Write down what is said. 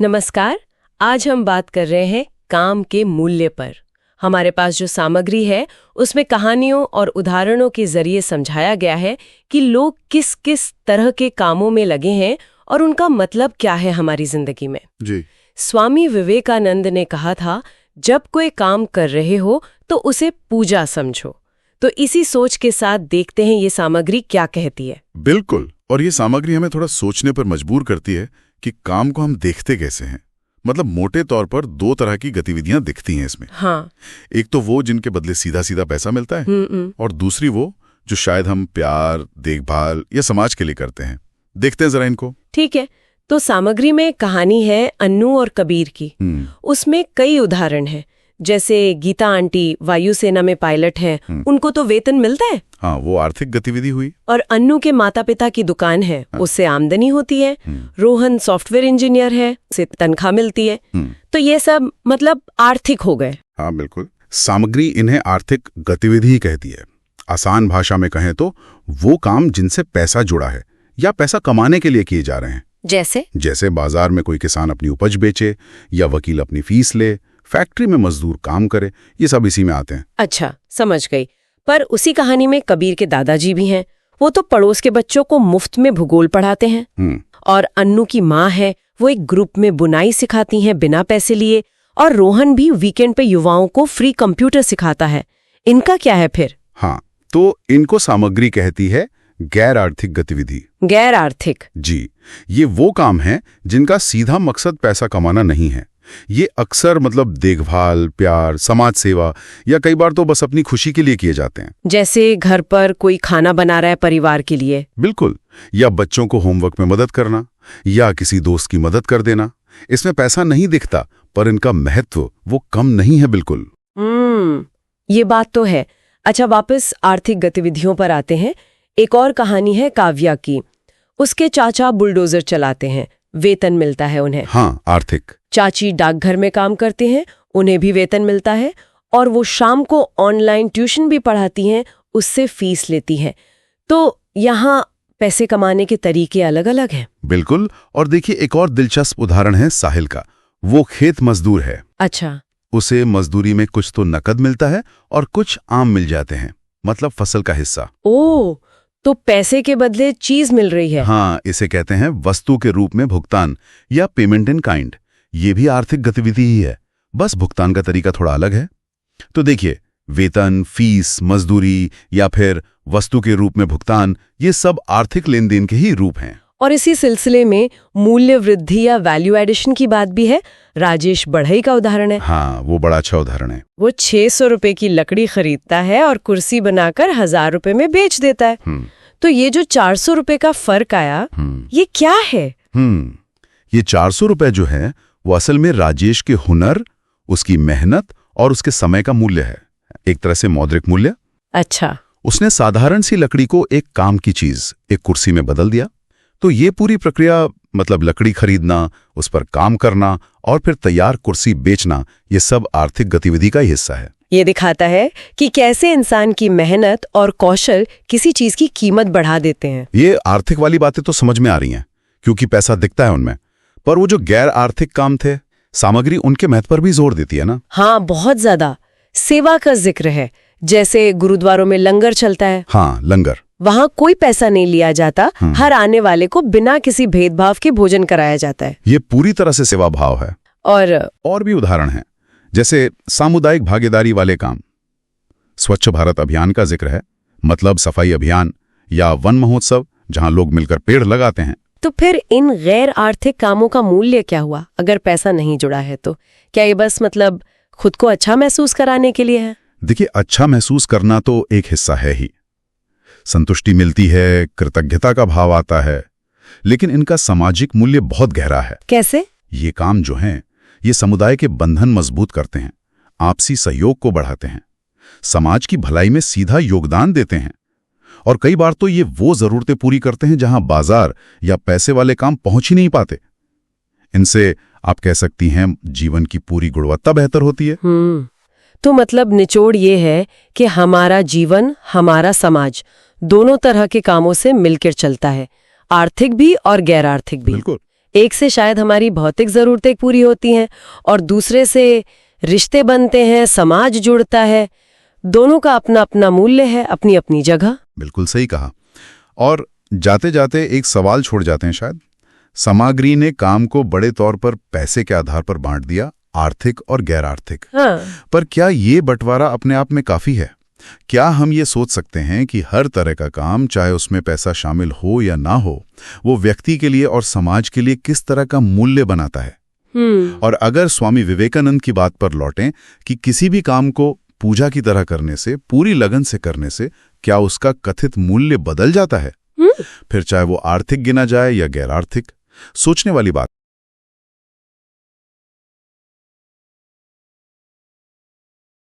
नमस्कार। आज हम बात कर रहे हैं काम के मूल्य पर। हमारे पास जो सामग्री है उसमें कहानियों और उदाहरणों के जरिए समझाया गया है कि लोग किस किस तरह के कामों में लगे हैं और उनका मतलब क्या है हमारी जिंदगी में। जी। स्वामी विवेकानंद ने कहा था, जब कोई काम कर रहे हो तो उसे पूजा समझो। तो इसी सोच के साथ देखते हैं ये सामग्री क्या कहती है। बिल्कुल। और ये सामग्री हमें थोड़ा सोचने पर मजबूर करती है कि काम को हम देखते कैसे हैं। मतलब मोटे तौर पर दो तरह की गतिविधियां दिखती हैं इसमें। हाँ। एक तो वो जिनके बदले सीधा सीधा पैसा मिलता है, और दूसरी वो जो शायद हम प्यार, देखभाल या समाज के लिए करते हैं। देखते हैं जरा इनको। ठीक है। तो सामग्री में कहानी है अन्नू और कबीर की। उसमें कई उदाहरण हैं, जैसे गीता आंटी वायुसेना में पायलट हैं, उनको तो वेतन मिलता है। हाँ, वो आर्थिक गतिविधि हुई। और अन्नू के माता पिता की दुकान है, उससे आमदनी होती है। रोहन सॉफ्टवेयर इंजीनियर है, उससे तनख्वाह मिलती है। तो ये सब मतलब आर्थिक हो गए। हाँ बिल्कुल। सामग्री इन्हें आर्थिक गतिविधि ही कहती है। आसान भाषा में कहें तो वो काम जिनसे पैसा जुड़ा है या पैसा कमाने के लिए किए जा रहे हैं। जैसे बाजार में कोई किसान अपनी उपज बेचे, या वकील अपनी फीस ले, फैक्ट्री में मजदूर काम करे, ये सब इसी में आते हैं। अच्छा, समझ गई। पर उसी कहानी में कबीर के दादाजी भी हैं। वो तो पड़ोस के बच्चों को मुफ्त में भूगोल पढ़ाते हैं। और अन्नू की माँ है, वो एक ग्रुप में बुनाई सिखाती हैं बिना पैसे लिए। और रोहन भी वीकेंड पे युवाओं को फ्री कंप्यूटर सिखाता है। इनका क्या है फिर? हाँ, तो इनको सामग्री कहती है गैर आर्थिक गतिविधि। गैर आर्थिक? जी। ये वो काम है जिनका सीधा मकसद पैसा कमाना नहीं है। ये अक्सर मतलब देखभाल, प्यार, समाज सेवा, या कई बार तो बस अपनी खुशी के लिए किए जाते हैं। जैसे घर पर कोई खाना बना रहा है परिवार के लिए। बिल्कुल। या बच्चों को होमवर्क में मदद करना, या किसी दोस्त की मदद कर देना। इसमें पैसा नहीं दिखता, पर इनका महत्व वो कम नहीं है बिल्कुल। ये बात तो है। अच्छा, वापस आर्थिक गतिविधियों पर आते हैं। एक और कहानी है काव्या की। उसके चाचा बुलडोजर चलाते हैं, वेतन मिलता है उन्हें। हाँ, आर्थिक। चाची डाकघर में काम करते हैं, उन्हें भी वेतन मिलता है। और वो शाम को ऑनलाइन ट्यूशन भी पढ़ाती हैं, उससे फीस लेती हैं। तो यहाँ पैसे कमाने के तरीके अलग अलग हैं। बिल्कुल। और देखिए, एक और दिलचस्प उदाहरण है साहिल का। वो खेत मजदूर है। अच्छा। उसे मजदूरी में कुछ तो नकद मिलता है और कुछ आम मिल जाते हैं, मतलब फसल का हिस्सा। ओह, तो पैसे के बदले चीज मिल रही है। हाँ, इसे कहते हैं वस्तु के रूप में भुगतान, या पेमेंट इन काइंड। ये भी आर्थिक गतिविधि ही है, बस भुगतान का तरीका थोड़ा अलग है। तो देखिए, वेतन, फीस, मजदूरी या फिर वस्तु के रूप में भुगतान, ये सब आर्थिक लेन देन के ही रूप हैं। और इसी सिलसिले में मूल्य वृद्धि या वैल्यू एडिशन की बात भी है। राजेश बढ़ई का उदाहरण है। हाँ, वो बड़ा अच्छा उदाहरण है। वो 600 रुपए की लकड़ी खरीदता है और कुर्सी बनाकर 1000 रुपए में बेच देता है। तो ये जो 400 रुपए का फर्क आया, ये क्या है? ये 400 रुपए जो है वो असल में राजेश के हुनर, उसकी मेहनत और उसके समय का मूल्य है। एक तरह से मौद्रिक मूल्य। अच्छा। उसने साधारण सी लकड़ी को एक काम की चीज, एक कुर्सी में बदल दिया। तो ये पूरी प्रक्रिया, मतलब लकड़ी खरीदना, उस पर काम करना और फिर तैयार कुर्सी बेचना, ये सब आर्थिक गतिविधि का ही हिस्सा है। ये दिखाता है कि कैसे इंसान की मेहनत और कौशल किसी चीज की कीमत बढ़ा देते हैं। ये आर्थिक वाली बातें तो समझ में आ रही हैं, क्योंकि पैसा दिखता है उनमें। पर वो जो गैर आर्थिक काम थे, सामग्री उनके महत्व पर भी जोर देती है ना। हाँ, बहुत ज्यादा। सेवा का जिक्र है, जैसे गुरुद्वारों में लंगर चलता है। हाँ, लंगर। वहाँ कोई पैसा नहीं लिया जाता, हर आने वाले को बिना किसी भेदभाव के भोजन कराया जाता है। ये पूरी तरह से सेवा भाव है। और भी उदाहरण हैं, जैसे सामुदायिक भागीदारी वाले काम। स्वच्छ भारत अभियान का जिक्र है, मतलब सफाई अभियान, या वन महोत्सव जहां लोग मिलकर पेड़ लगाते हैं। तो फिर इन गैर आर्थिक कामों का मूल्य क्या हुआ? अगर पैसा नहीं जुड़ा है तो क्या ये बस मतलब खुद को अच्छा महसूस कराने के लिए है? देखिए, अच्छा महसूस करना तो एक हिस्सा है ही, संतुष्टि मिलती है, कृतज्ञता का भाव आता है, लेकिन इनका सामाजिक मूल्य बहुत गहरा है। कैसे? ये काम जो हैं, ये समुदाय के बंधन मजबूत करते हैं, आपसी सहयोग को बढ़ाते हैं, समाज की भलाई में सीधा योगदान देते हैं। और कई बार तो ये वो जरूरतें पूरी करते हैं जहां बाजार या पैसे वाले काम पहुंच ही नहीं पाते। इनसे आप कह सकती हैं जीवन की पूरी गुणवत्ता बेहतर होती है। तो मतलब निचोड़ ये है कि हमारा जीवन, हमारा समाज दोनों तरह के कामों से मिलकर चलता है, आर्थिक भी और गैर आर्थिक भी। बिल्कुल। एक से शायद हमारी भौतिक जरूरतें पूरी होती हैं और दूसरे से रिश्ते बनते हैं, समाज जुड़ता है। दोनों का अपना अपना मूल्य है, अपनी अपनी जगह। बिल्कुल सही कहा। और जाते जाते एक सवाल छोड़ जाते हैं शायद। समाग्री ने काम को बड़े तौर पर पैसे के आधार पर बांट दिया, आर्थिक और गैर आर्थिक। हाँ। पर क्या ये बंटवारा अपने आप में काफी है? क्या हम ये सोच सकते हैं कि हर तरह का काम, चाहे उसमें पैसा शामिल हो या ना हो, वो व्यक्ति के लिए और समाज के लिए किस तरह का मूल्य बनाता है? और अगर स्वामी विवेकानंद की बात पर लौटें कि किसी भी काम को पूजा की तरह करने से, पूरी लगन से करने से, क्या उसका कथित मूल्य बदल जाता है? फिर चाहे वो आर्थिक गिना जाए या गैर आर्थिक। सोचने वाली बात।